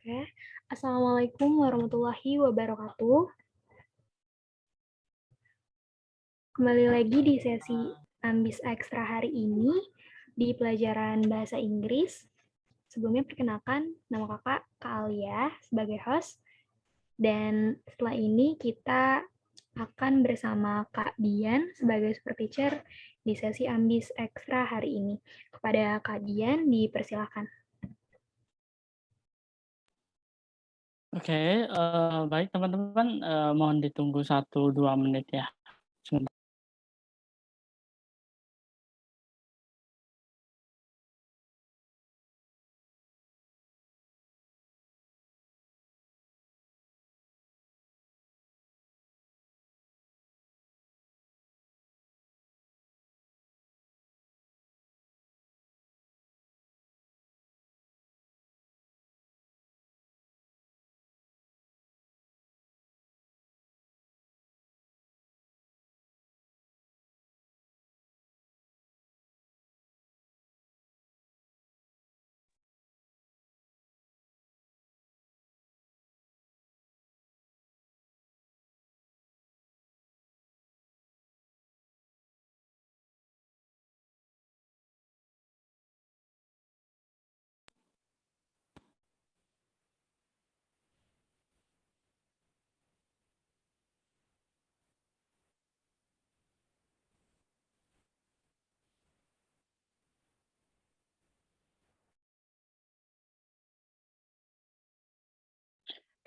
Oke. Assalamualaikum warahmatullahi wabarakatuh. Kembali lagi di sesi Ambis Ekstra hari ini di pelajaran Bahasa Inggris. Sebelumnya perkenalkan, nama kakak Kak Alia sebagai host. Dan setelah ini kita akan bersama Kak Dian sebagai super teacher di sesi Ambis Ekstra hari ini. Kepada Kak Dian, dipersilakan. Oke, baik teman-teman, mohon ditunggu 1-2 menit ya. Sebentar.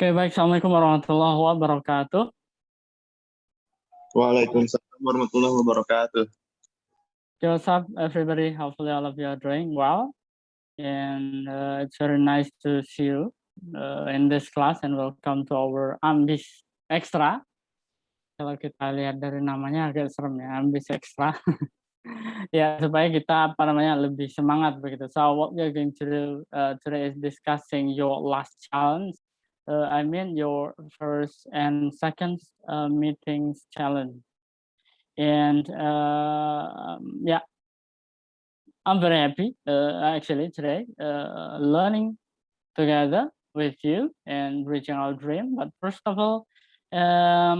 Oke, baik. Assalamualaikum warahmatullahi wabarakatuh. Waalaikumsalam warahmatullahi wabarakatuh. What's up, everybody? Hopefully all of you are doing well. And it's very nice to see you in this class and welcome to our Ambis Extra. Kalau kita lihat dari namanya agak serem ya, Ambis Extra. Ya, supaya kita lebih semangat begitu. So what we're going to do today is discussing your last challenge. I mean your first and second meetings challenge. And yeah, I'm very happy actually today learning together with you and reaching our dream. But first of all, I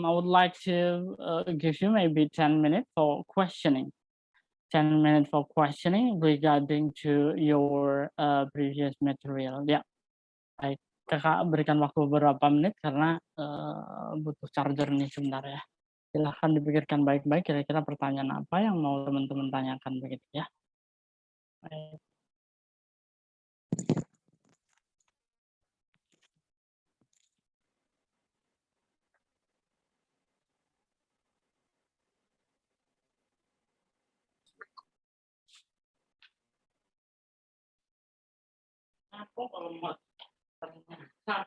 would like to give you maybe 10 minutes for questioning. 10 minutes for questioning regarding to your previous material. Ya, baik. Kakak berikan waktu beberapa menit karena butuh charger nih sebentar ya. Silahkan dipikirkan baik-baik kira-kira pertanyaan apa yang mau teman-teman tanyakan begitu ya. Baik. Aku kalau mau ternyata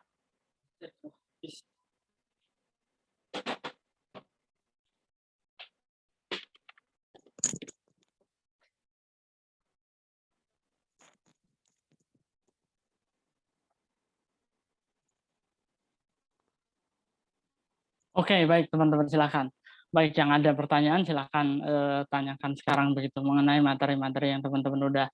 Oke, baik teman-teman silakan. Baik, yang ada pertanyaan silakan tanyakan sekarang begitu mengenai materi-materi yang teman-teman udah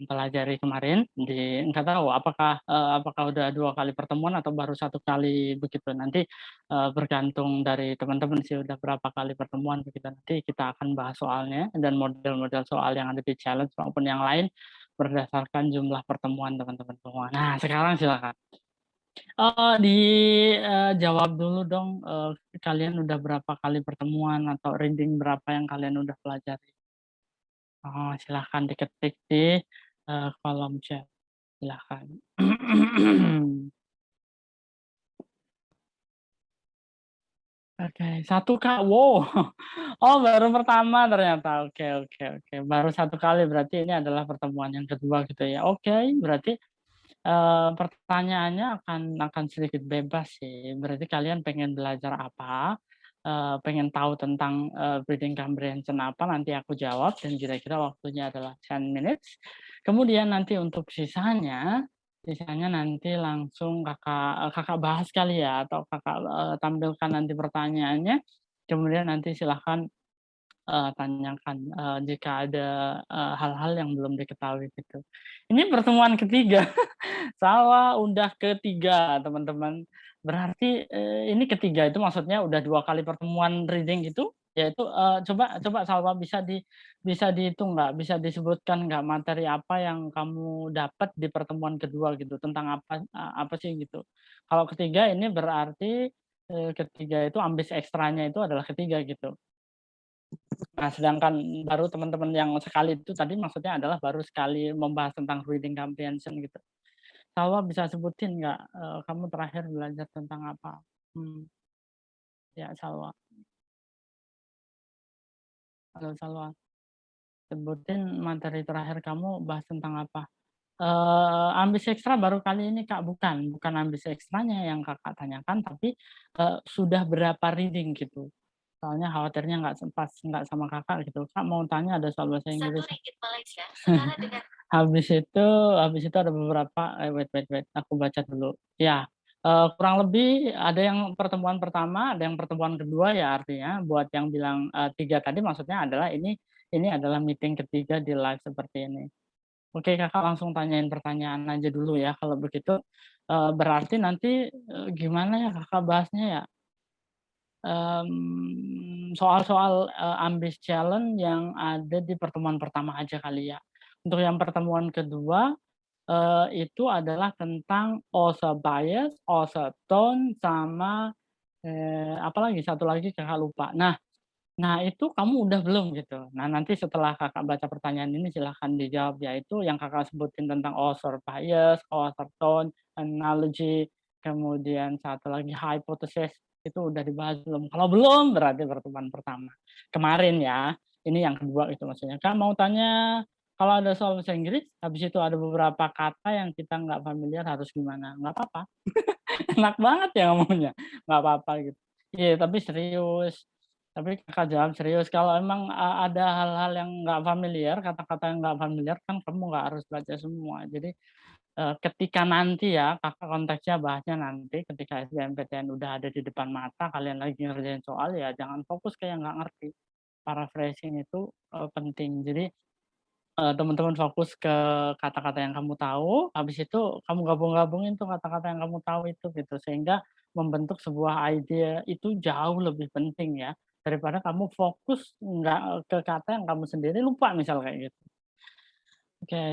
pelajari kemarin. Nggak tahu apakah udah 2 kali pertemuan atau baru 1 kali begitu. Nanti bergantung dari teman-teman sih udah berapa kali pertemuan begitu. Nanti kita akan bahas soalnya dan model-model soal yang ada di challenge maupun yang lain berdasarkan jumlah pertemuan teman-teman semua. Nah, sekarang silakan. Dijawab dulu dong, kalian udah berapa kali pertemuan atau reading berapa yang kalian udah pelajari? Oh, silahkan diketik di kolom chat, silahkan. Oke, 1 Kak, wow. Oh, baru pertama ternyata, oke. Baru 1 kali, berarti ini adalah pertemuan yang kedua gitu ya. Oke, berarti pertanyaannya akan sedikit bebas sih. Berarti kalian pengen belajar apa, pengen tahu tentang reading comprehension apa, nanti aku jawab dan kira-kira waktunya adalah 10 minutes. Kemudian nanti untuk sisanya nanti langsung Kakak bahas kali ya atau Kakak tampilkan nanti pertanyaannya, kemudian nanti silahkan tanyakan jika ada hal-hal yang belum diketahui gitu. Ini pertemuan ketiga, Salwa udah ketiga teman-teman. Berarti ini ketiga itu maksudnya udah 2 kali pertemuan reading itu, yaitu coba coba Salwa bisa dihitung nggak, bisa disebutkan nggak materi apa yang kamu dapat di pertemuan kedua gitu, tentang apa sih gitu. Kalau ketiga ini berarti ketiga itu ambis ekstranya itu adalah ketiga gitu. Nah, sedangkan baru teman-teman yang sekali itu tadi maksudnya adalah baru sekali membahas tentang reading comprehension gitu. Salwa bisa sebutin nggak, kamu terakhir belajar tentang apa? Ya Salwa. Halo Salwa, sebutin materi terakhir kamu bahas tentang apa? Ambis ekstra baru kali ini Kak, bukan ambis ekstranya yang Kakak tanyakan, tapi sudah berapa reading gitu. Soalnya khawatirnya nggak sama Kakak gitu. Kak mau tanya ada soal bahasa Inggris. Rp1 Malaysia setara dengan Habis itu ada beberapa wait, aku baca dulu. Ya, kurang lebih ada yang pertemuan pertama, ada yang pertemuan kedua ya artinya buat yang bilang 3 tadi maksudnya adalah ini adalah meeting ketiga di live seperti ini. Oke, Kakak langsung tanyain pertanyaan aja dulu ya kalau begitu, berarti nanti, gimana ya Kakak bahasnya ya? Soal-soal, ambis challenge yang ada di pertemuan pertama aja kali ya. Untuk yang pertemuan kedua, itu adalah tentang author bias, author tone, sama, apalagi satu lagi Kakak lupa. Nah itu kamu udah belum gitu? Nah nanti setelah Kakak baca pertanyaan ini silahkan dijawab, yaitu yang Kakak sebutin tentang author bias, author tone, analogy, kemudian satu lagi hypothesis, itu udah dibahas belum? Kalau belum berarti pertemuan pertama. Kemarin ya, ini yang kedua itu maksudnya. Kak mau tanya, kalau ada soal bahasa Inggris, habis itu ada beberapa kata yang kita nggak familiar harus gimana? Nggak apa-apa, enak banget ya ngomongnya, nggak apa-apa gitu. Iya tapi serius. Tapi Kakak jawab serius, kalau emang, ada hal-hal yang nggak familiar, kata-kata yang nggak familiar kan kamu nggak harus baca semua. Jadi, ketika nanti ya, Kakak konteksnya bahasnya nanti ketika SBMPTN udah ada di depan mata, kalian lagi ngerjain soal, ya jangan fokus kayak nggak ngerti. Paraphrasing itu, penting. Jadi, teman-teman fokus ke kata-kata yang kamu tahu, habis itu kamu gabung-gabungin tuh kata-kata yang kamu tahu itu gitu, sehingga membentuk sebuah ide itu jauh lebih penting ya, daripada kamu fokus nggak ke kata yang kamu sendiri lupa misal kayak gitu. Oke,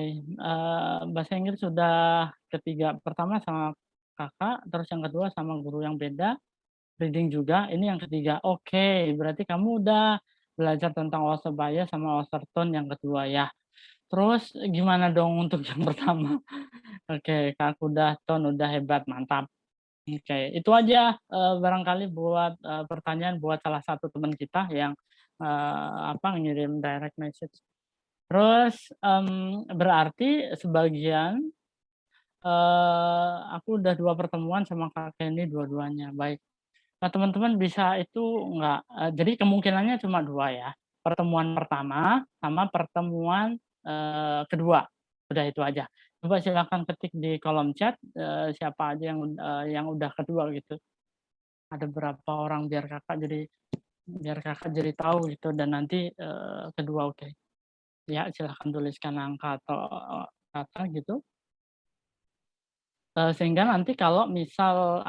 bahasa Inggris sudah ketiga, pertama sama Kakak, terus yang kedua sama guru yang beda, reading juga, ini yang ketiga. Oke, berarti kamu udah belajar tentang author bias sama author tone yang kedua ya. Terus gimana dong untuk yang pertama? Oke, Kak udah tone udah hebat, mantap. Oke, itu aja, barangkali buat, pertanyaan buat salah satu teman kita yang, ngirim direct message. Terus, berarti sebagian, aku udah 2 pertemuan sama Kak Kenny dua-duanya, baik. Nah, teman-teman bisa itu enggak, jadi kemungkinannya cuma 2 ya, pertemuan pertama sama pertemuan, kedua, udah itu aja. Coba silakan ketik di kolom chat, siapa aja yang udah kedua gitu. Ada berapa orang biar Kakak jadi tahu gitu dan nanti, kedua, oke. Ya silahkan tuliskan angka atau, kata gitu, sehingga nanti kalau misal,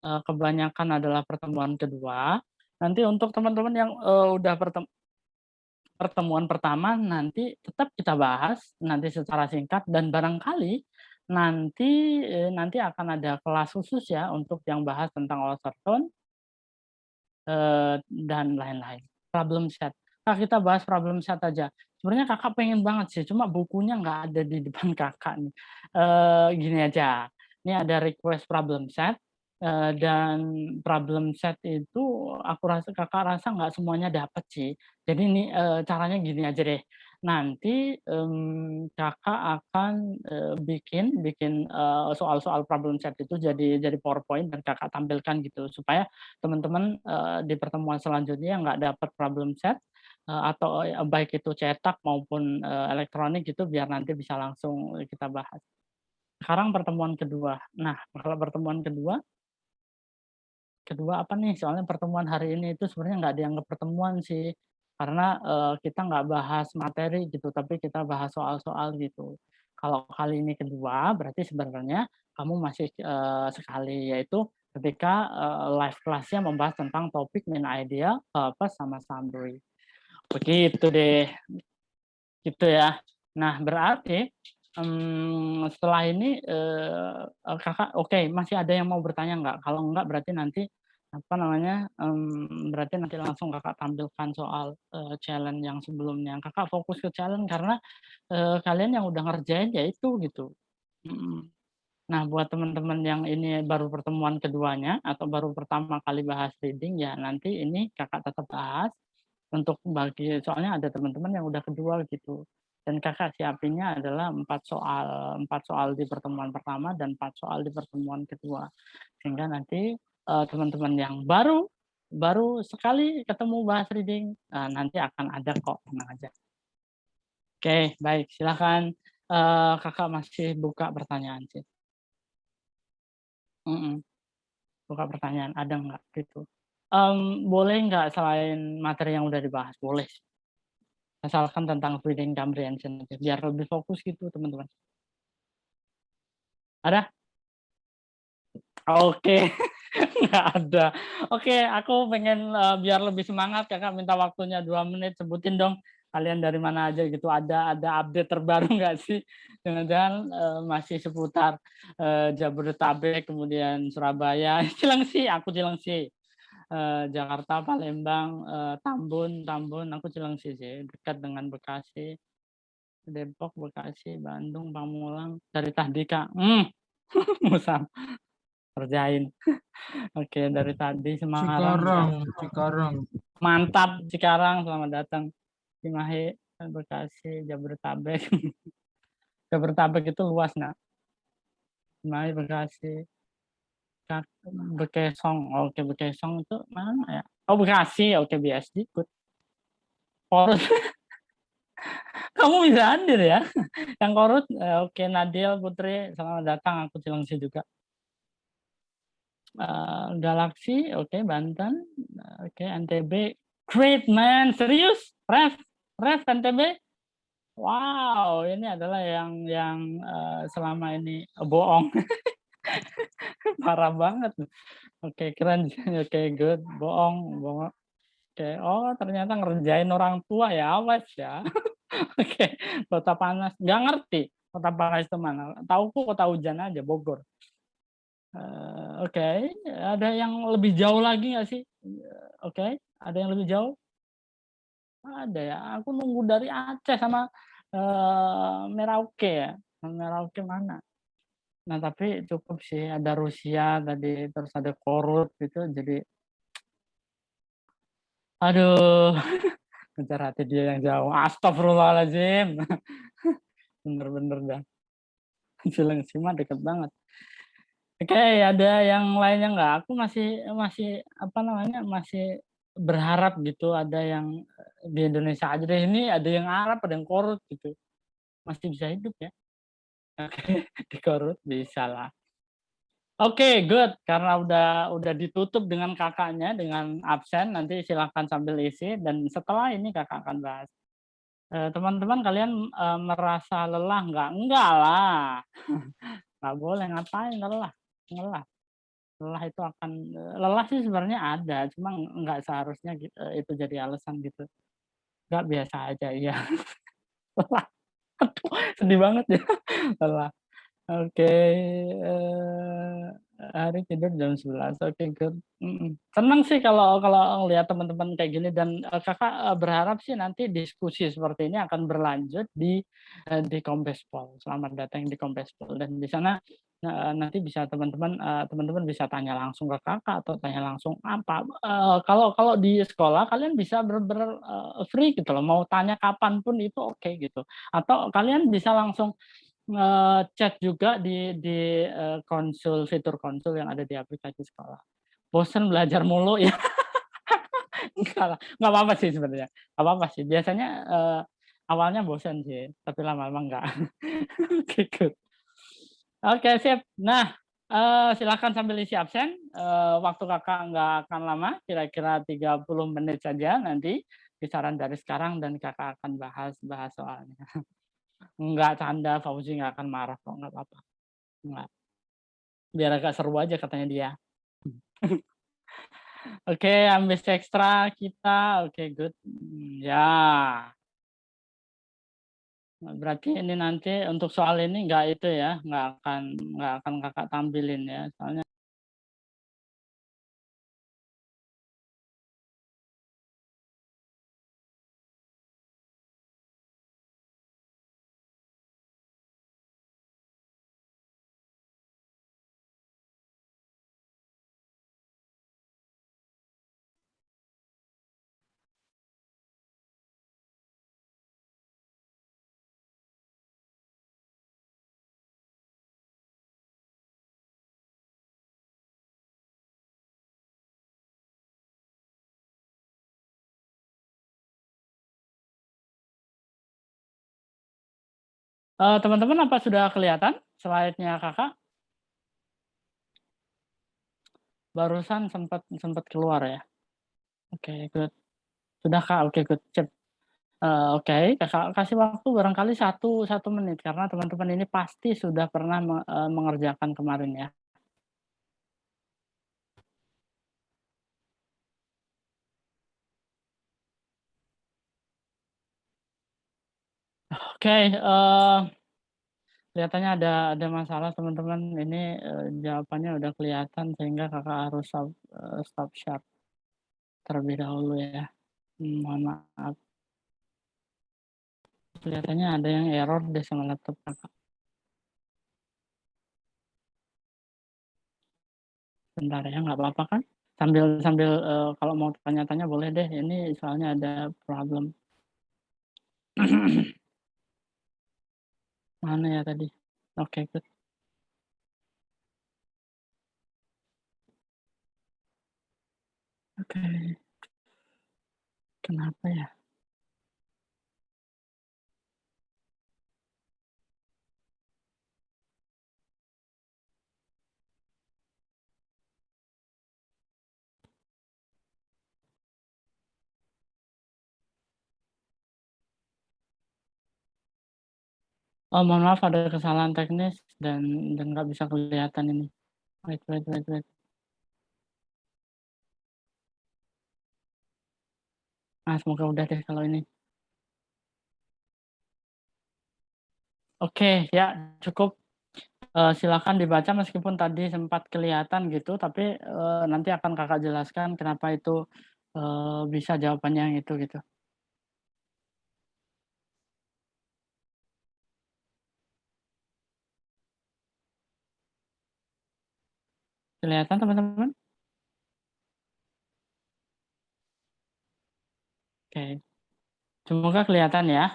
kebanyakan adalah pertemuan kedua, nanti untuk teman-teman yang, udah pertemuan pertama nanti tetap kita bahas, nanti secara singkat dan barangkali nanti akan ada kelas khusus ya untuk yang bahas tentang author tone, dan lain-lain. Problem set. Kak, kita bahas problem set aja. Sebenarnya Kakak pengen banget sih, cuma bukunya nggak ada di depan Kakak nih. Gini aja, ini ada request problem set, dan problem set itu aku rasa Kakak rasa nggak semuanya dapat sih. Jadi ini, caranya gini aja deh, nanti, Kakak akan, bikin bikin, soal-soal problem set itu jadi PowerPoint dan Kakak tampilkan gitu, supaya teman-teman, di pertemuan selanjutnya yang nggak dapat problem set, atau, baik itu cetak maupun, elektronik gitu, biar nanti bisa langsung kita bahas. Sekarang pertemuan kedua. Nah, kalau pertemuan kedua apa nih, soalnya pertemuan hari ini itu sebenarnya nggak dianggap pertemuan sih. karena kita nggak bahas materi gitu, tapi kita bahas soal-soal gitu. Kalau kali ini kedua, berarti sebenarnya kamu masih sekali, yaitu ketika live class-nya membahas tentang topik, main idea, purpose, sama summary. Begitu deh, gitu ya. Nah, berarti setelah ini kakak oke, masih ada yang mau bertanya nggak? Kalau nggak berarti nanti apa namanya, berarti nanti langsung kakak tampilkan soal challenge yang sebelumnya. Kakak fokus ke challenge karena kalian yang udah ngerjain ya itu gitu. Mhm. Nah, buat teman-teman yang ini baru pertemuan keduanya atau baru pertama kali bahas reading, ya nanti ini kakak tetap bahas untuk bagi, soalnya ada teman-teman yang udah kedua gitu. Dan kakak siapinnya adalah 4 soal di pertemuan pertama dan 4 soal di pertemuan kedua. Sehingga nanti teman-teman yang baru sekali ketemu bahas reading, nanti akan ada kok, tenang aja. Oke, baik, silakan kakak masih buka pertanyaan sih. Buka pertanyaan, ada nggak gitu? Boleh nggak selain materi yang udah dibahas? Boleh. Asalkan tentang reading comprehension aja, biar lebih fokus gitu teman-teman. Ada? Oke, nggak ada. Oke, aku pengen biar lebih semangat, kakak minta waktunya 2 menit, sebutin dong kalian dari mana aja gitu. Ada update terbaru nggak sih? Jangan-jangan masih seputar Jabodetabek, kemudian Surabaya, Cilengsi, aku Cilengsi. Jakarta, Palembang, Tambun, aku Cilengsi sih, dekat dengan Bekasi, Depok, Bekasi, Bandung, Pamulang, dari tadi Kak, Musam, kerjain. Oke, dari tadi Semarang, Cikarang. mantap, Cikarang, selamat datang. Cimahi, Bekasi, Jabodetabek. Jabodetabek itu luas, nak. Cimahi, Bekasi, Bekesong, oke Bekesong itu mana ya? Oh Bekasi, oke BSD, good. Porus, kamu bisa hadir ya? Yang Korut, oke Nadil, Putri, selamat datang, aku Cilengsi juga. Galaksi, oke Banten, oke NTB, great man, serius, Ref NTB, wow, ini adalah yang selama ini bohong, parah banget, oke keren, oke good, bohong, oke, oh ternyata ngerjain orang tua ya, awas ya. Oke, Kota Panas, nggak ngerti Kota Panas itu mana, tauku Kota Hujan aja, Bogor. Oke, ada yang lebih jauh lagi nggak sih? Oke, ada yang lebih jauh? Ada ya, aku nunggu dari Aceh sama Merauke ya, Merauke mana? Nah tapi cukup sih, ada Rusia tadi, terus ada Korut gitu, jadi aduh, ngejar hati dia yang jauh, astagfirullahaladzim. Bener-bener dah, Cilengsi mah deket banget. Oke, ada yang lainnya nggak? Aku masih apa namanya, masih berharap gitu ada yang di Indonesia aja deh, ini ada yang Arab, ada yang Korut gitu. Masih bisa hidup ya? Oke, di Korut bisa lah. Oke, good. Karena udah ditutup dengan kakaknya, dengan absen, nanti silakan sambil isi dan setelah ini kakak akan bahas. Teman-teman kalian merasa lelah nggak? Enggak lah. Nggak boleh, ngapain lelah? Lelah. Lelah itu akan lelah sih sebenarnya ada, cuma nggak seharusnya itu jadi alasan gitu. Nggak, biasa aja, iya. Lelah. Aduh, sedih banget ya, lelah. Oke, hari tidur jam 11, oke good. Senang sih kalau ngelihat teman-teman kayak gini dan kakak berharap sih nanti diskusi seperti ini akan berlanjut di Kompespol. Selamat datang di Kompespol dan di sana nanti bisa teman-teman bisa tanya langsung ke kakak atau tanya langsung apa. Kalau di sekolah kalian bisa free gitu loh, mau tanya kapan pun itu oke gitu. Atau kalian bisa langsung chat juga di fitur konsul yang ada di aplikasi sekolah. Bosen belajar mulu ya? Enggak lah, nggak apa-apa sih sebenarnya, nggak apa-apa sih. Biasanya awalnya bosen sih, tapi lama-lama enggak. Oke, good. Oke, sip. Nah, silakan sambil isi absen, waktu kakak nggak akan lama, kira-kira 30 menit saja nanti. kisaran dari sekarang dan kakak akan bahas soalnya. Enggak canda, Fauzi nggak akan marah kok, nggak apa-apa. Nggak. Biar agak seru aja katanya dia. Oke, ambis ekstra kita, oke good. Ya, berarti ini nanti untuk soal ini nggak itu ya, nggak akan kakak tampilin ya, soalnya. Teman-teman apa sudah kelihatan slide-nya kakak? Barusan sempat keluar ya? Oke, good. Sudah kak, oke good. Sip. Oke, kakak kasih waktu barangkali 1 menit karena teman-teman ini pasti sudah pernah mengerjakan kemarin ya. Oke, kelihatannya ada masalah teman-teman. Ini jawabannya udah kelihatan sehingga kakak harus stop share terlebih dahulu ya. Mohon maaf. Kelihatannya ada yang error deh sama laptop kakak. Bentar ya, nggak apa-apa kan? Sambil kalau mau tanya-tanya boleh deh. Ini soalnya ada problem. Mana ya tadi? Oke, good. Oke. Kenapa ya? Oh, mohon maaf ada kesalahan teknis dan nggak bisa kelihatan ini. Wait. Semoga udah deh kalau ini. Oke, ya cukup. Silakan dibaca meskipun tadi sempat kelihatan gitu, tapi nanti akan kakak jelaskan kenapa itu bisa jawabannya yang itu gitu. Kelihatan teman-teman? Oke, semoga kelihatan ya.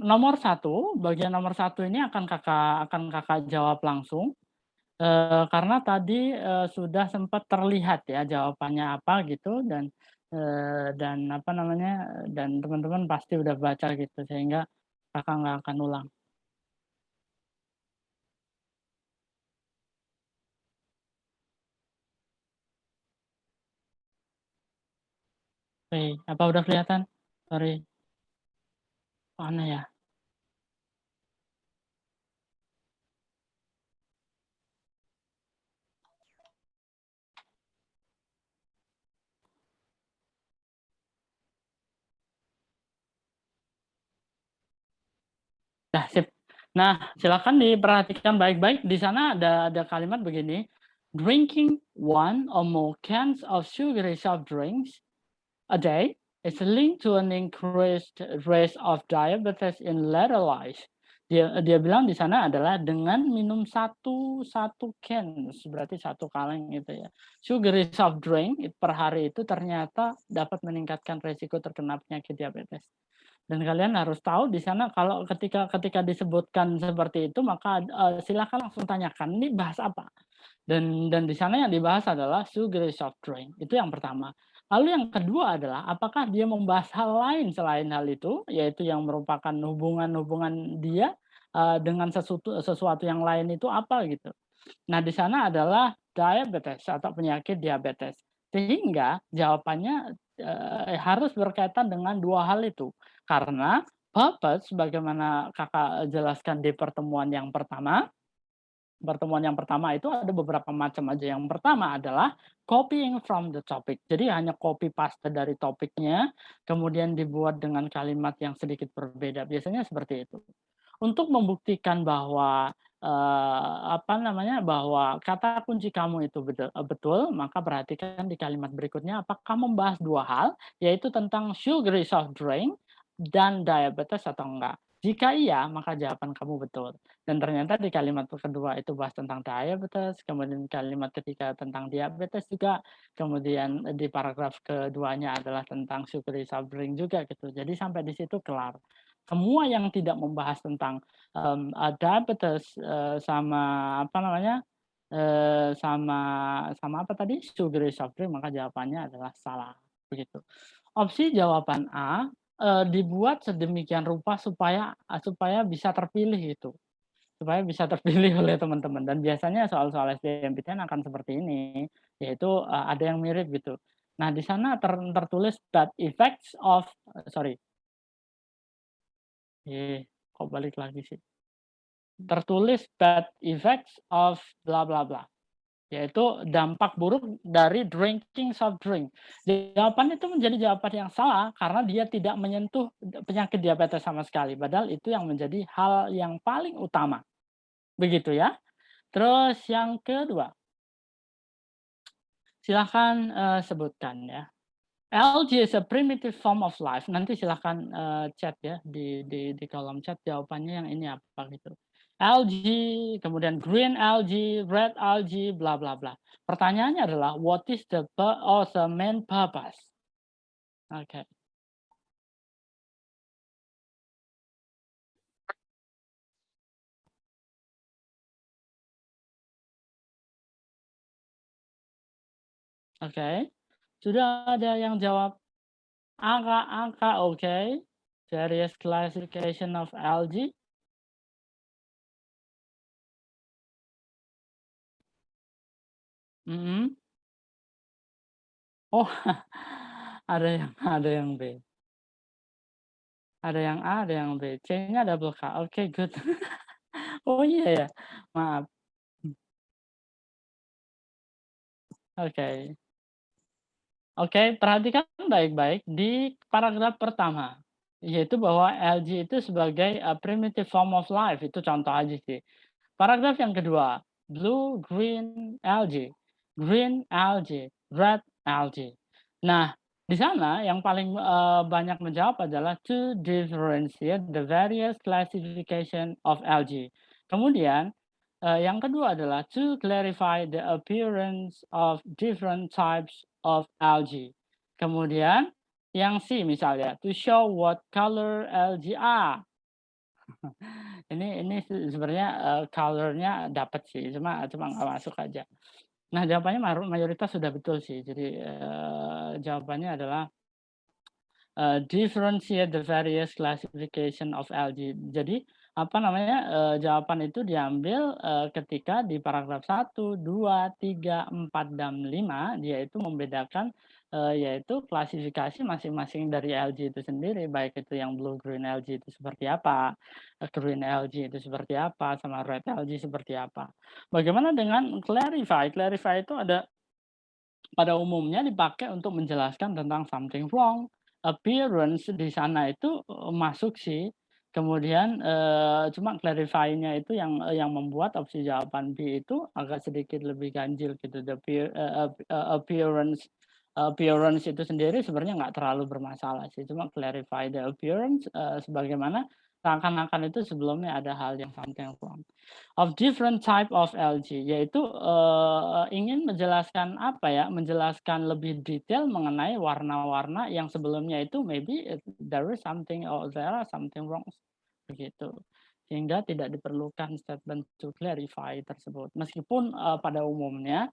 Nomor 1, bagian nomor 1 ini akan kakak jawab langsung. Karena tadi sudah sempat terlihat ya jawabannya apa gitu dan apa namanya, dan teman-teman pasti udah baca gitu sehingga kakak nggak akan ulang. Oke, apa udah kelihatan? Sorry, mana ya? Nah, sip. Nah, silakan diperhatikan baik-baik. Di sana ada kalimat begini, drinking 1 or more cans of sugary soft drinks a day is linked to an increased risk of diabetes in later life. Dia bilang di sana adalah dengan minum satu cans, berarti 1 kaleng gitu ya. Sugary soft drink per hari itu ternyata dapat meningkatkan resiko terkena penyakit diabetes. Dan kalian harus tahu di sana kalau ketika disebutkan seperti itu maka silakan langsung tanyakan ini bahas apa. Dan di sana yang dibahas adalah sugary soft drink. Itu yang pertama. Lalu yang kedua adalah apakah dia membahas hal lain selain hal itu, yaitu yang merupakan hubungan dia dengan sesuatu yang lain itu apa gitu. Nah, di sana adalah diabetes atau penyakit diabetes. Sehingga jawabannya harus berkaitan dengan dua hal itu. Karena purpose sebagaimana Kakak jelaskan di pertemuan yang pertama itu ada beberapa macam aja. Yang pertama adalah copying from the topic. Jadi hanya copy paste dari topiknya, kemudian dibuat dengan kalimat yang sedikit berbeda. Biasanya seperti itu. Untuk membuktikan bahwa, bahwa kata kunci kamu itu betul, maka perhatikan di kalimat berikutnya apakah membahas 2 hal, yaitu tentang sugary soft drink dan diabetes atau enggak. Jika iya, maka jawaban kamu betul. Dan ternyata di kalimat kedua itu bahas tentang diabetes, kemudian kalimat ketiga tentang diabetes juga, kemudian di paragraf keduanya adalah tentang sugary soft drink juga gitu. Jadi sampai di situ kelar. Semua yang tidak membahas tentang, diabetes, sama apa namanya, sama sama apa tadi, sugary soft drink, maka jawabannya adalah salah, begitu. Opsi jawaban A, dibuat sedemikian rupa supaya supaya bisa terpilih itu, supaya bisa terpilih oleh teman-teman dan biasanya soal-soal SBMPTN akan seperti ini, yaitu, ada yang mirip gitu. Nah, di sana tertulis that effects of sorry, kok balik lagi sih? Tertulis bad effects of bla bla bla, yaitu dampak buruk dari drinking soft drink. Jawaban itu menjadi jawaban yang salah karena dia tidak menyentuh penyakit diabetes sama sekali, padahal itu yang menjadi hal yang paling utama, begitu ya. Terus yang kedua, silahkan, sebutkan ya. Algae is a primitive form of life. Nanti silahkan chat ya di kolom chat jawabannya yang ini apa gitu. Algae, kemudian green algae, red algae, bla bla bla. Pertanyaannya adalah what is the main purpose? Oke. Oke. Sudah ada yang jawab angka-angka, oke. Various classification of algae. Mhm. Oh, ada yang B. Ada yang A, ada yang B. C-nya double K. Oke, good. Oh iya ya? Maaf. Oke. Oke, perhatikan baik-baik di paragraf pertama, yaitu bahwa algae itu sebagai a primitive form of life, itu contoh aja sih. Paragraf yang kedua, blue, green algae, red algae. Nah, di sana yang paling, banyak menjawab adalah to differentiate the various classification of algae. Kemudian, yang kedua adalah to clarify the appearance of different types of algae. Kemudian yang C misalnya, to show what color algae are. Ini sebenarnya, color-nya dapat sih, cuma cuma nggak masuk aja. Nah, jawabannya mayoritas sudah betul sih. Jadi, jawabannya adalah, differentiate the various classification of algae. Jadi, apa namanya, jawaban itu diambil, ketika di paragraf 1, 2, 3, 4, dan 5 dia itu membedakan, yaitu klasifikasi masing-masing dari algae itu sendiri, baik itu yang blue green algae itu seperti apa, green algae itu seperti apa, sama red algae seperti apa. Bagaimana dengan clarify? Clarify itu pada umumnya dipakai untuk menjelaskan tentang something wrong. Appearance di sana itu, masuk sih. Kemudian, cuma clarify-nya itu yang membuat opsi jawaban B itu agak sedikit lebih ganjil gitu. Appearance appearance itu sendiri sebenarnya nggak terlalu bermasalah sih, cuma clarify the appearance, sebagaimana seakan-akan itu sebelumnya ada hal yang something wrong. Of different type of algae, yaitu, ingin menjelaskan apa ya, menjelaskan lebih detail mengenai warna-warna yang sebelumnya itu maybe there is something or there are something wrong, begitu. Sehingga tidak diperlukan statement to clarify tersebut. Meskipun, pada umumnya,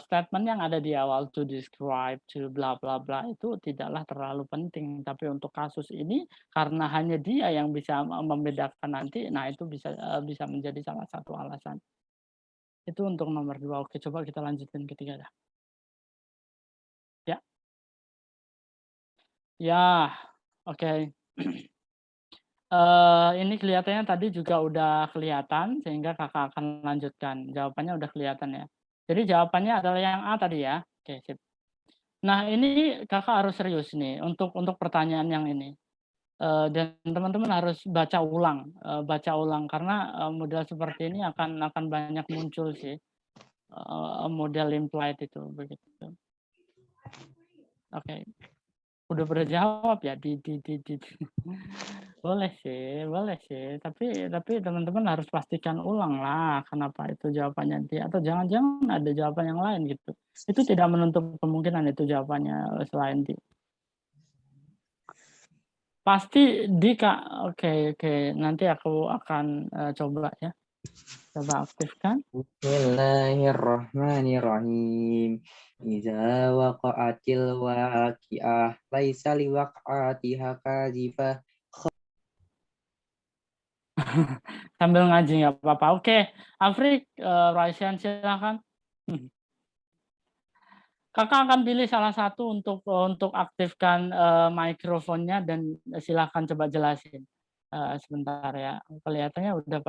statement yang ada di awal to describe, to bla bla bla itu tidaklah terlalu penting, tapi untuk kasus ini karena hanya dia yang bisa membedakan nanti, nah itu bisa menjadi salah satu alasan. Itu untuk nomor 2. Oke, coba kita lanjutin ketiga dah. Ya. Ya, oke. Ini kelihatannya tadi juga udah kelihatan sehingga Kakak akan lanjutkan. Jawabannya udah kelihatan ya. Jadi jawabannya adalah yang A tadi ya? Oke, sip. Nah, ini Kakak harus serius nih untuk pertanyaan yang ini. Dan teman-teman harus baca ulang karena, model seperti ini akan banyak muncul sih, model implied itu, begitu. Oke. Udah pada jawab ya di. Boleh sih, tapi teman-teman harus pastikan ulang lah kenapa itu jawabannya D, atau jangan-jangan ada jawaban yang lain gitu. Itu tidak menutup kemungkinan itu jawabannya selain D. Pasti D, Kak. Oke, nanti aku akan, coba ya. Coba aktifkan. Bismillahirrahmanirrahim. Iza waqa'atil waqi'ah laisa liwaqa'atiha kadhibah. Sambil ngaji nggak apa-apa. Oke, Afrik, Raisyan silakan. Kakak akan pilih salah satu untuk aktifkan, mikrofonnya dan silakan coba jelasin. Sebentar ya, kelihatannya udah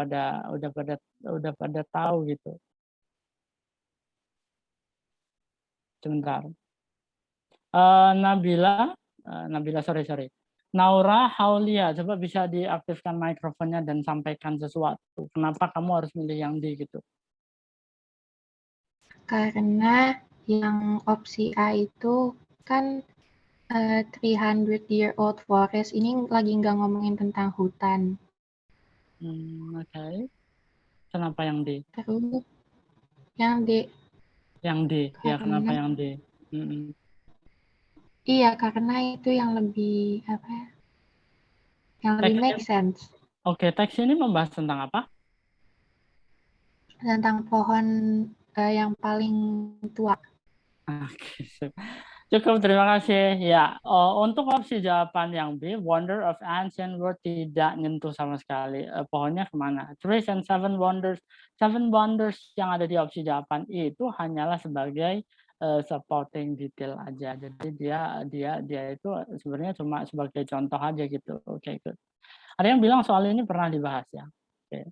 pada tahu gitu. Sebentar. Nabila, sorry. Naura Haulia, coba bisa diaktifkan mikrofonnya dan sampaikan sesuatu. Kenapa kamu harus milih yang D gitu? Karena yang opsi A itu kan 300-year-old forest ini lagi nggak ngomongin tentang hutan. Oke. Kenapa yang D? Terus yang D, Yang D, ya kenapa karena yang D? iya karena itu yang lebih apa ya? Yang lebih make sense Oke, teks ini membahas tentang apa? tentang pohon yang paling tua. Oke, sip. Cukup, terima kasih. Ya, untuk opsi jawaban yang B, Wonder of Ancient World tidak nyentuh sama sekali. Pohonnya kemana? Trees and Seven Wonders yang ada di opsi jawaban itu hanyalah sebagai supporting detail aja. Jadi dia itu sebenarnya cuma sebagai contoh aja gitu. Oke, good. Ada yang bilang soal ini pernah dibahas ya. Oke.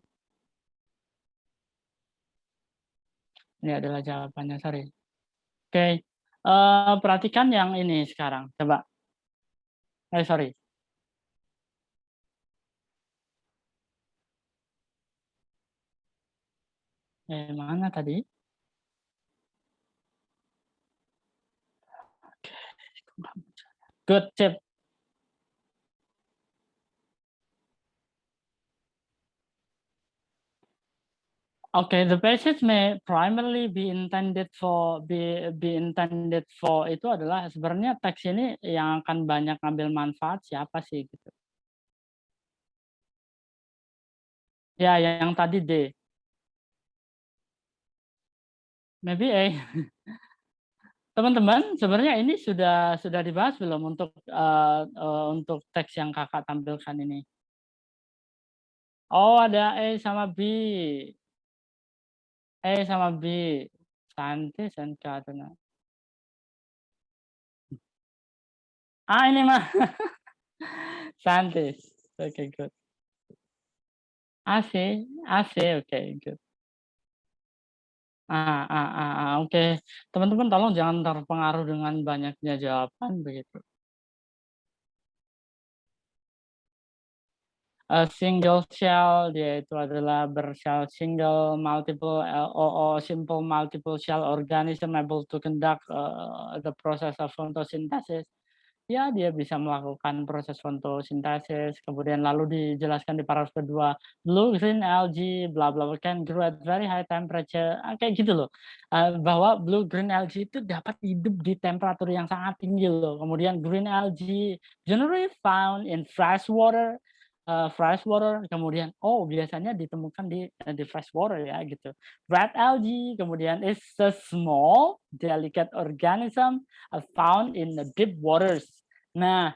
Ini adalah jawabannya, sorry. Oke. Perhatikan yang ini sekarang. Coba. Sorry. Mana tadi? Good tip. Okay, the passage may primarily be intended for itu adalah sebenarnya teks ini yang akan banyak ngambil manfaat siapa sih gitu. Ya, yang tadi D. Maybe A. Teman-teman, sebenarnya ini sudah dibahas belum untuk teks yang Kakak tampilkan ini? Oh, ada A sama B. sama B. Santis dan Katana. Ini mah. Santis. Okay, good. AC, oke, good. Oke. Teman-teman tolong jangan terpengaruh dengan banyaknya jawaban begitu. Single cell, dia itu adalah bersel single, multiple, simple multiple cell organism able to conduct the process of photosynthesis. Ya, dia bisa melakukan proses fotosintesis, kemudian lalu dijelaskan di paragraf kedua, blue green algae, bla bla bla, can grow at very high temperature, kayak gitu loh. Bahwa blue green algae itu dapat hidup di temperatur yang sangat tinggi loh. Kemudian green algae generally found in fresh water, kemudian biasanya ditemukan di fresh water ya gitu. Red algae kemudian is a small delicate organism found in the deep waters. Nah,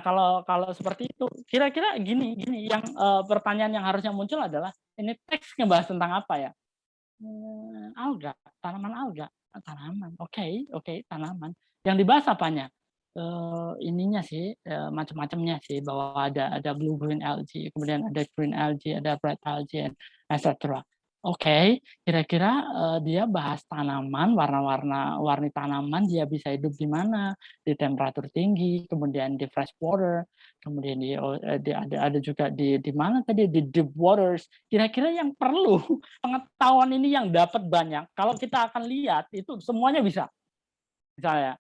kalau seperti itu, kira-kira gini yang pertanyaan yang harusnya muncul adalah ini teks ngebahas tentang apa ya? Alga, tanaman alga, tanaman. Oke, tanaman. Yang dibahas apanya? ininya sih, macam-macamnya sih, bahwa ada blue green algae, kemudian ada green algae, ada red algae, etc. Oke, kira-kira dia bahas tanaman, warni tanaman, dia bisa hidup di mana, di temperatur tinggi, kemudian di fresh water, kemudian ada juga di mana tadi, di deep waters. Kira-kira yang perlu pengetahuan ini yang dapat banyak. Kalau kita akan lihat itu semuanya bisa. Misalnya,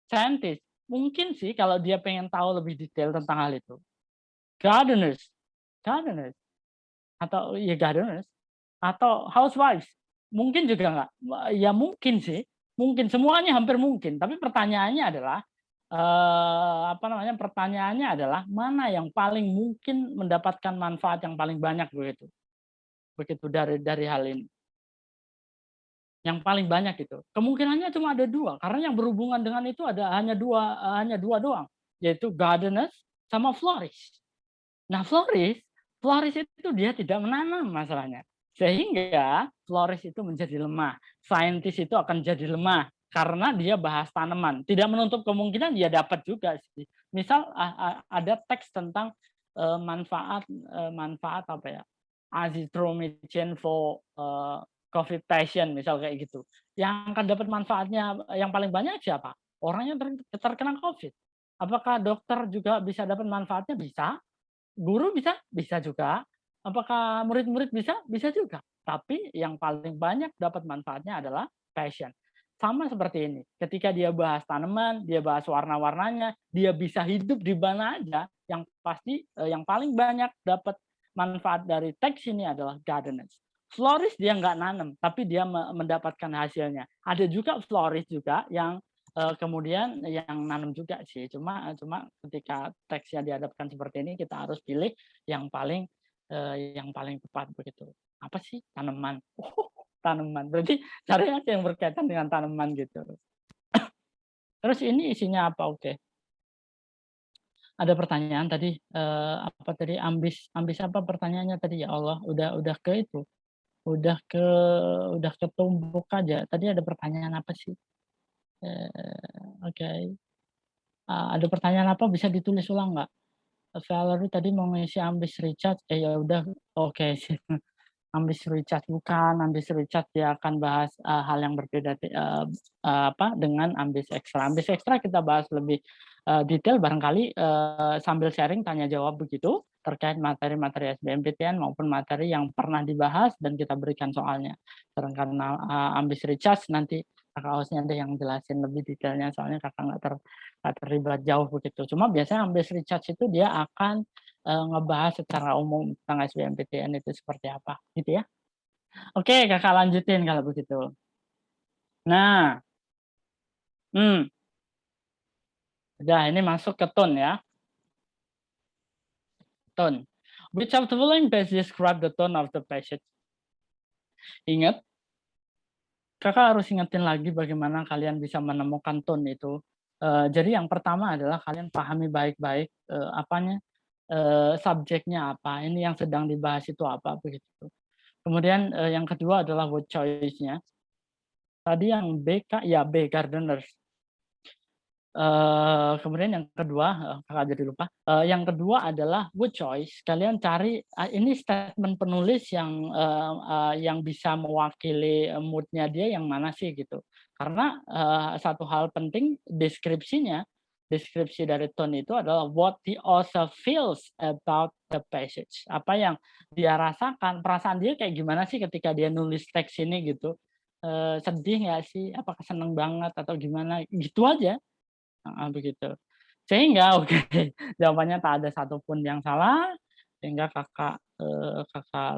scientist mungkin sih kalau dia pengen tahu lebih detail tentang hal itu. Gardeners, gardeners atau ya gardeners atau housewives mungkin juga enggak. Ya mungkin sih, mungkin semuanya hampir mungkin. Tapi pertanyaannya adalah pertanyaannya adalah mana yang paling mungkin mendapatkan manfaat yang paling banyak begitu. Begitu dari hal ini. Yang paling banyak itu. Kemungkinannya cuma ada 2, karena yang berhubungan dengan itu hanya dua doang, yaitu gardeners sama florist. Nah, florist itu dia tidak menanam masalahnya. Sehingga florist itu menjadi lemah. Saintis itu akan jadi lemah karena dia bahas tanaman. Tidak menutup kemungkinan dia dapat juga sih. Misal ada teks tentang manfaat apa ya? Azithromycin for coffee passion misal kayak gitu. Yang akan dapat manfaatnya yang paling banyak siapa? Orang yang terkena COVID. Apakah dokter juga bisa dapat manfaatnya? Bisa. Guru bisa? Bisa juga. Apakah murid-murid bisa? Bisa juga. Tapi yang paling banyak dapat manfaatnya adalah passion. Sama seperti ini. Ketika dia bahas tanaman, dia bahas warna-warnanya, dia bisa hidup di mana aja, yang pasti yang paling banyak dapat manfaat dari teks ini adalah gardeners. Florist dia nggak nanam, tapi dia mendapatkan hasilnya. Ada juga florist juga yang kemudian yang nanam juga sih. Cuma ketika teksnya dihadapkan seperti ini, kita harus pilih yang paling tepat begitu. Apa sih tanaman? Oh, tanaman. Berarti cari aja yang berkaitan dengan tanaman gitu. Terus ini isinya apa? Oke. Ada pertanyaan tadi apa tadi ambis apa pertanyaannya tadi ya Allah udah ke itu. Udah ketumbuk aja. Tadi ada pertanyaan apa sih? Oke. Ada pertanyaan apa bisa ditulis ulang nggak? Valerie tadi mau ngisi ambis Richard, ya udah oke sih. Ambis Richard bukan, ambis Richard dia akan bahas hal yang berbeda dengan ambis ekstra. Ambis ekstra kita bahas lebih detail barangkali sambil sharing tanya jawab begitu terkait materi-materi SBMPTN maupun materi yang pernah dibahas dan kita berikan soalnya. Sedangkan ambis Richard nanti kakak hostnya ada yang jelasin lebih detailnya soalnya kakak nggak terlibat jauh begitu. Cuma biasanya ambis Richard itu dia akan ngebahas secara umum tentang SBMPTN itu seperti apa gitu ya. Oke, kakak lanjutin kalau begitu. Nah, udah ini masuk ke tone ya. Tone. Which of the following best describe the tone of the passage? Ingat, kakak harus ingetin lagi bagaimana kalian bisa menemukan tone itu. Jadi yang pertama adalah kalian pahami baik-baik subjeknya apa, ini yang sedang dibahas itu apa begitu. Kemudian yang kedua adalah word choice-nya. Tadi yang B, ya B, gardeners. Kemudian yang kedua, kakak jadi lupa. Yang kedua adalah word choice. Kalian cari ini statement penulis yang bisa mewakili mood-nya dia yang mana sih gitu. Karena satu hal penting deskripsi dari tone itu adalah what the author feels about the passage. Apa yang dia rasakan, perasaan dia kayak gimana sih ketika dia nulis teks ini gitu. Sedih nggak sih? Apakah seneng banget atau gimana? Gitu aja. Begitu. Sehingga jawabannya tak ada satupun yang salah, sehingga kakak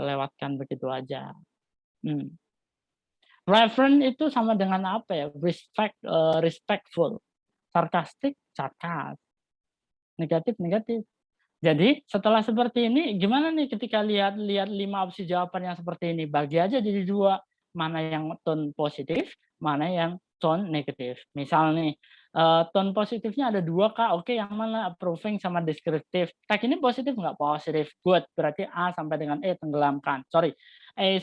lewatkan begitu aja. Reference itu sama dengan apa ya? Respectful. Sarkastik, sarkas. Negatif. Jadi setelah seperti ini, gimana nih ketika lihat 5 opsi jawaban yang seperti ini? Bagi aja jadi 2. Mana yang tone positif, mana yang tone negatif. Misal nih, tone positifnya ada 2 Kak. Oke, yang mana approving sama deskriptif? Tag ini positif nggak? Positif. Good. Berarti A sampai dengan E tenggelamkan. Sorry, E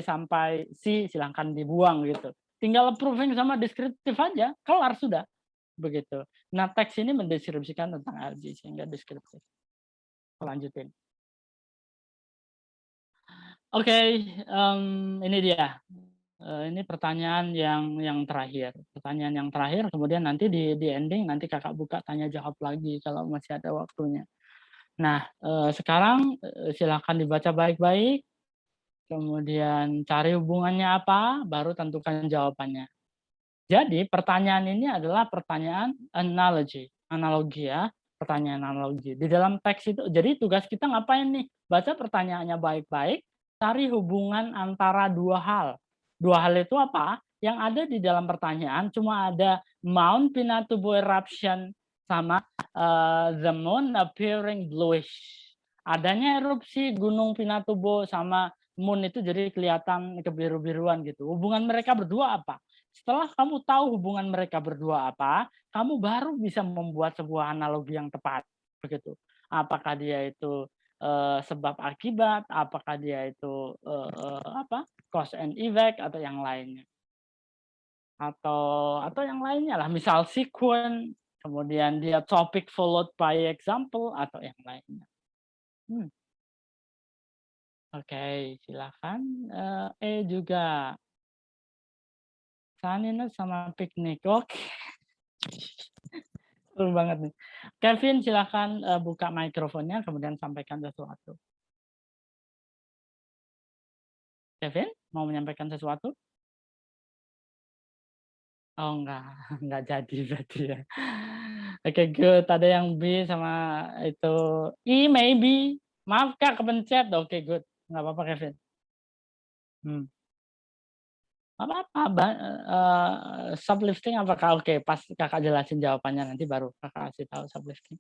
sampai C silahkan dibuang gitu. Tinggal approving sama deskriptif aja, kelar sudah. begitu. Nah, teks ini mendeskripsikan tentang LG sehingga deskriptif. Lanjutin. Oke, ini dia. Ini pertanyaan yang terakhir. Pertanyaan yang terakhir, kemudian nanti di ending nanti kakak buka tanya jawab lagi kalau masih ada waktunya. Nah, sekarang silakan dibaca baik-baik, kemudian cari hubungannya apa, baru tentukan jawabannya. Jadi pertanyaan ini adalah pertanyaan analogi ya, pertanyaan analogi. Di dalam teks itu, jadi tugas kita ngapain nih? Baca pertanyaannya baik-baik, cari hubungan antara dua hal. Dua hal itu apa? Yang ada di dalam pertanyaan cuma ada Mount Pinatubo eruption sama the moon appearing bluish. Adanya erupsi Gunung Pinatubo sama moon itu jadi kelihatan kebiru-biruan gitu. Hubungan mereka berdua apa? Setelah kamu tahu hubungan mereka berdua apa, kamu baru bisa membuat sebuah analogi yang tepat, begitu. Apakah dia itu sebab akibat, apakah dia itu cause and effect atau yang lainnya, atau yang lainnya lah, misal sequence, kemudian dia topic followed by example atau yang lainnya. Oke, silakan. Juga. Sanina sama piknik. Oke. Seru banget nih. Kevin silakan buka mikrofonnya kemudian sampaikan sesuatu. Kevin mau menyampaikan sesuatu? Oh enggak, enggak jadi berarti ya. Oke, good. Ada yang B sama itu I maybe. Maaf Kak kepencet. Oke, good. Enggak apa-apa Kevin. Apa-apa, sublifting apakah oke, pas Kakak jelasin jawabannya nanti baru Kakak kasih tahu sublifting.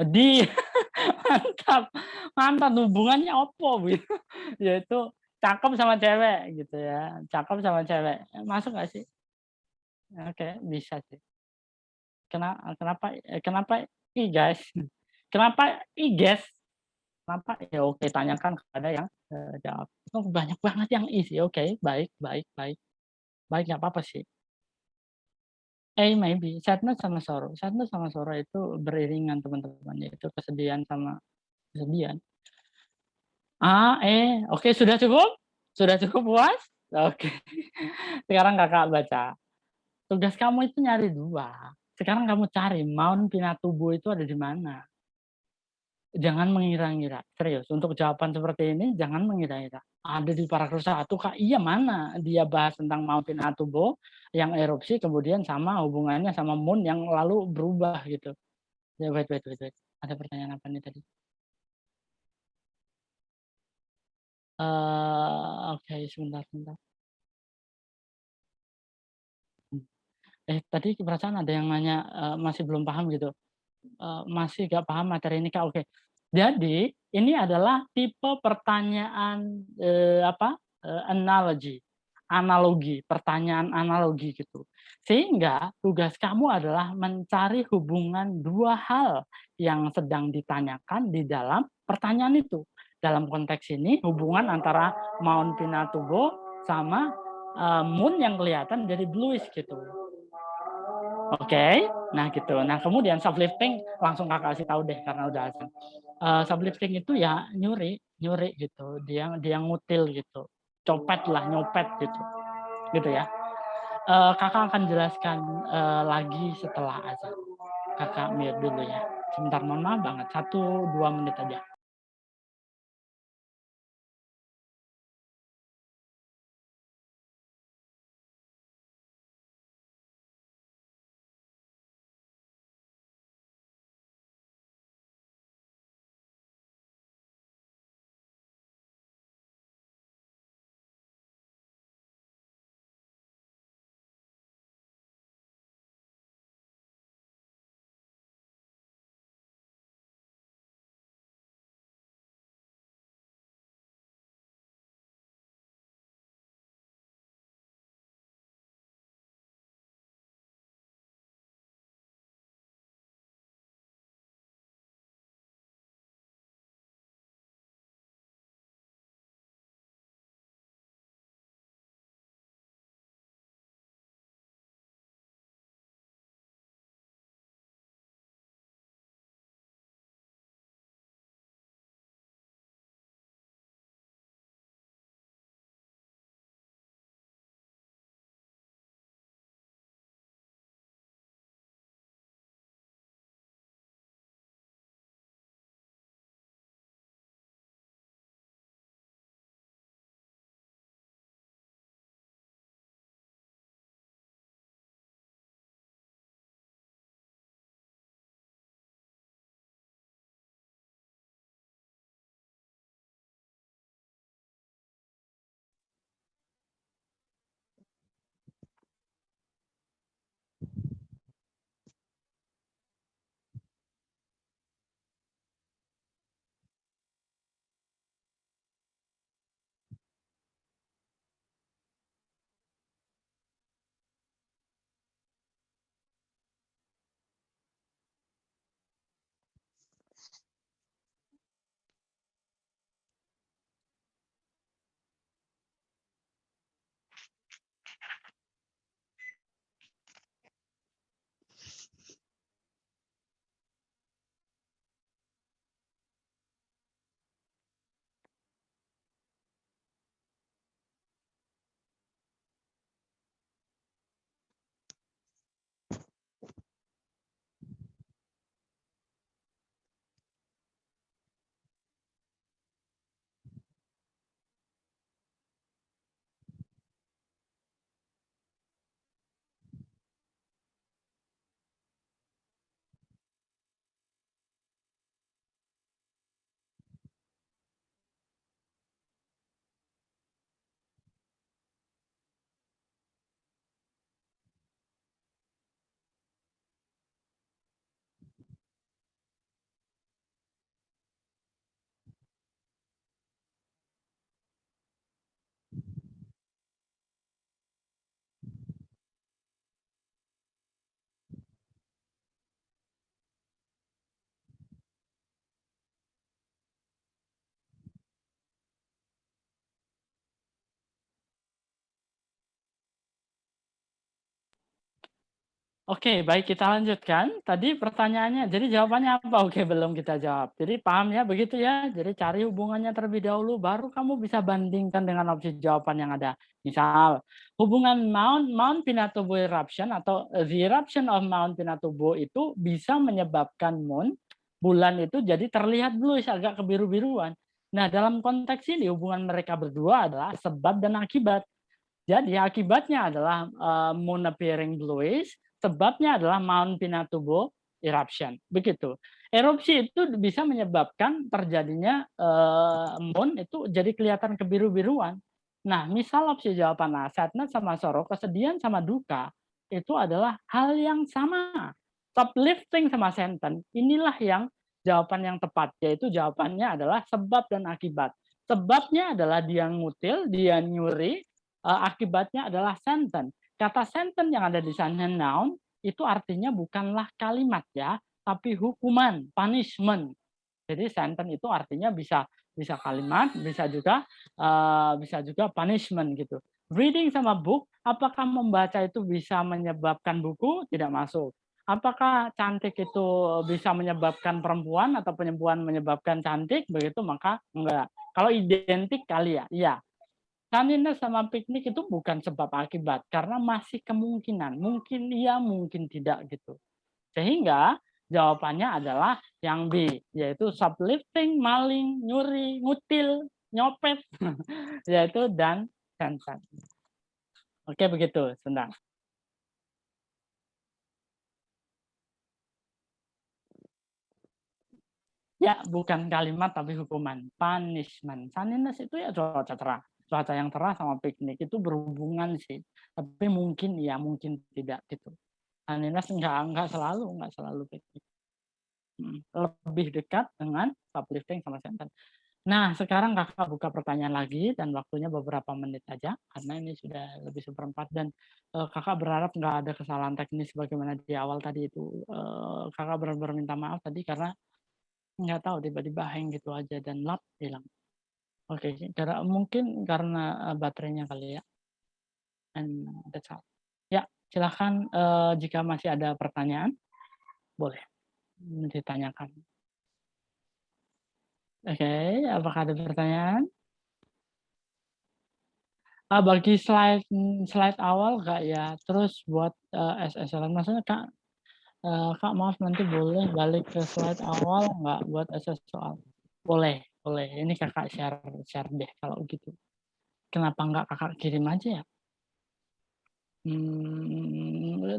Di mantap, mantap hubungannya opo Bu? Yaitu cakep sama cewek gitu ya, cakep sama cewek. Masuk nggak sih? Oke, bisa sih. Kenapa guys? Kenapa guys? Kenapa? Ya oke, tanyakan kepada yang jawab. Oh, banyak banget yang isi. Oke, baik. Baik, nggak apa-apa sih. Maybe. Sadness sama sorrow. Sadness sama sorrow itu beriringan teman-teman, yaitu kesedihan sama kesedihan. Oke, sudah cukup? Sudah cukup puas? Oke. Sekarang kakak baca. Tugas kamu itu nyari dua. Sekarang kamu cari Mount Pinatubo itu ada di mana. Jangan mengira-ngira, serius. Untuk jawaban seperti ini, jangan mengira-ngira. Ada di paragraf 1, Kak. Iya, mana? Dia bahas tentang Mount Pinatubo yang erupsi, kemudian sama hubungannya sama moon yang lalu berubah gitu. Ya, wait. Ada pertanyaan apa nih tadi? Oke, sebentar. Tadi perasaan ada yang nanya masih belum paham gitu. Masih nggak paham materi ini Kak. Oke. Jadi ini adalah tipe pertanyaan analogi, pertanyaan analogi gitu. Sehingga tugas kamu adalah mencari hubungan dua hal yang sedang ditanyakan di dalam pertanyaan itu. Dalam konteks ini hubungan antara Mount Pinatubo sama moon yang kelihatan jadi bluish gitu. Oke, nah gitu. Nah kemudian sublifting langsung kakak kasih tahu deh karena udah azan. Sublifting itu ya nyuri gitu. Dia ngutil gitu, nyopet gitu ya. Kakak akan jelaskan lagi setelah azan. Kakak mute dulu ya. Sebentar, mohon maaf banget. 1-2 menit aja. Oke, baik kita lanjutkan. Tadi pertanyaannya, jadi jawabannya apa? Oke, belum kita jawab. Jadi paham ya begitu ya. Jadi cari hubungannya terlebih dahulu, baru kamu bisa bandingkan dengan opsi jawaban yang ada. Misal, hubungan Mount Pinatubo eruption atau the eruption of Mount Pinatubo itu bisa menyebabkan bulan itu jadi terlihat bluish, agak kebiru-biruan. Nah, dalam konteks ini hubungan mereka berdua adalah sebab dan akibat. Jadi akibatnya adalah moon appearing bluish, sebabnya adalah Mount Pinatubo eruption. Begitu. Erupsi itu bisa menyebabkan terjadinya moon itu jadi kelihatan kebiru-biruan. Nah, misal opsi jawaban A, sadness sama sorrow, kesedihan sama duka, itu adalah hal yang sama. Uplifting sama sentence, inilah yang jawaban yang tepat, yaitu jawabannya adalah sebab dan akibat. Sebabnya adalah dia ngutil, dia nyuri, akibatnya adalah sentence. Kata sentence yang ada di sana noun itu artinya bukanlah kalimat ya, tapi hukuman, punishment. Jadi sentence itu artinya bisa kalimat, bisa juga punishment gitu. Reading sama book, apakah membaca itu bisa menyebabkan buku? Tidak masuk. Apakah cantik itu bisa menyebabkan perempuan atau perempuan menyebabkan cantik? Begitu maka enggak. Kalau identik kali ya, iya. Sunniness sama piknik itu bukan sebab akibat karena masih kemungkinan, mungkin iya, mungkin tidak gitu. Sehingga jawabannya adalah yang B, yaitu shoplifting, maling, nyuri, ngutil, nyopet, yaitu dan sentence. Oke begitu, sebentar. Ya, bukan kalimat tapi hukuman, punishment. Sunniness itu ya cuaca cerah. Cuaca yang cerah sama piknik itu berhubungan sih. Tapi mungkin ya, mungkin tidak gitu. Sunniness enggak selalu piknik. Lebih dekat dengan uplifting sama sentence. Nah, sekarang kakak buka pertanyaan lagi dan waktunya beberapa menit aja karena ini sudah lebih seperempat dan kakak berharap nggak ada kesalahan teknis bagaimana di awal tadi itu. Kakak benar-benar minta maaf tadi karena nggak tahu tiba-tiba hang gitu aja dan lap hilang. Oke, mungkin karena baterainya kali ya. And that's all. Ya, silakan jika masih ada pertanyaan boleh ditanyakan. Oke, apakah ada pertanyaan? Bagi slide awal Kak ya, terus buat SSLN maksudnya Kak, Kak maaf nanti boleh balik ke slide awal nggak buat SS soal? Boleh, boleh. Ini Kakak share deh kalau gitu. Kenapa nggak Kakak kirim aja ya?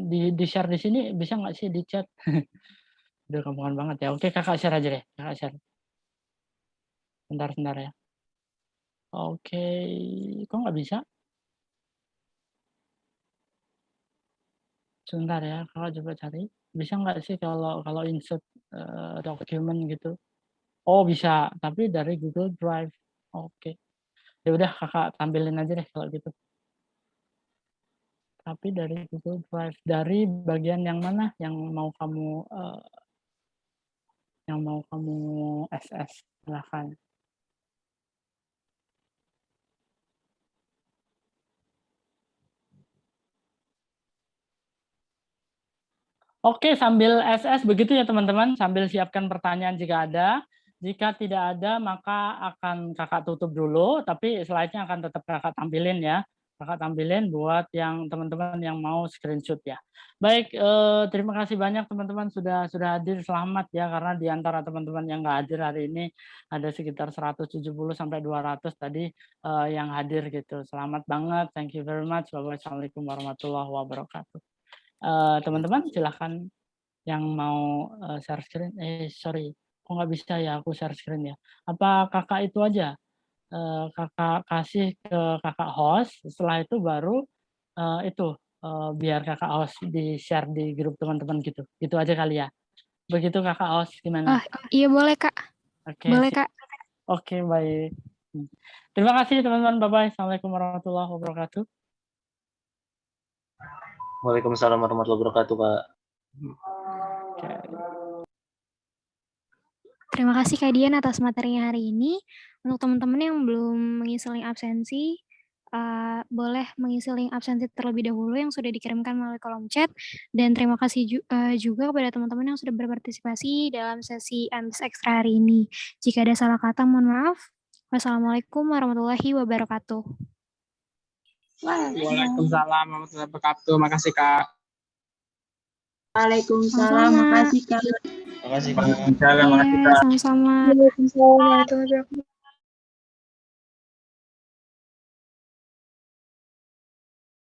Di share di sini bisa nggak sih di chat? Udah kampungan banget ya. Oke Kakak share aja deh, Kakak share. Bentar ya. Oke, kok nggak bisa? Sebentar ya, Kakak coba cari. Bisa nggak sih kalau insert dokumen gitu? Oh bisa, tapi dari Google Drive. Oke. Ya udah Kakak tampilin aja deh kalau gitu. Tapi dari Google Drive, dari bagian yang mana yang mau kamu SS? Silahkan. Oke, sambil SS begitu ya teman-teman, sambil siapkan pertanyaan jika ada. Jika tidak ada, maka akan Kakak tutup dulu, tapi slide-nya akan tetap Kakak tampilin ya. Kakak tampilin buat yang teman-teman yang mau screenshot ya. Baik, terima kasih banyak teman-teman sudah hadir. Selamat ya, karena di antara teman-teman yang nggak hadir hari ini ada sekitar 170 sampai 200 tadi yang hadir gitu. Selamat banget, thank you very much. Wassalamualaikum warahmatullahi wabarakatuh. Teman-teman silahkan yang mau share screen. Sorry, kok nggak bisa ya aku share screen ya? Apa kakak itu aja? Kakak kasih ke kakak host, setelah itu baru biar kakak host di share di grup teman-teman gitu. Gitu aja kali ya. Begitu kakak host gimana? Iya boleh Kak. Oke. Boleh Kak. Oke baik. Terima kasih teman-teman. Bye-bye. Assalamualaikum warahmatullahi wabarakatuh. Waalaikumsalam warahmatullahi wabarakatuh, Kak. Oke. Terima kasih Kak Dian atas materinya hari ini. Untuk teman-teman yang belum mengisi link absensi, boleh mengisi link absensi terlebih dahulu yang sudah dikirimkan melalui kolom chat. Dan terima kasih juga kepada teman-teman yang sudah berpartisipasi dalam sesi Ambis Ekstra hari ini. Jika ada salah kata, mohon maaf. Wassalamualaikum warahmatullahi wabarakatuh. Waalaikumsalam warahmatullahi wabarakatuh. Makasih Kak. Waalaikumsalam, makasih Kak. Terima kasih, Kak. Waalaikumsalam, makasih Kak. Sama-sama. Waalaikumsalam warahmatullahi wabarakatuh.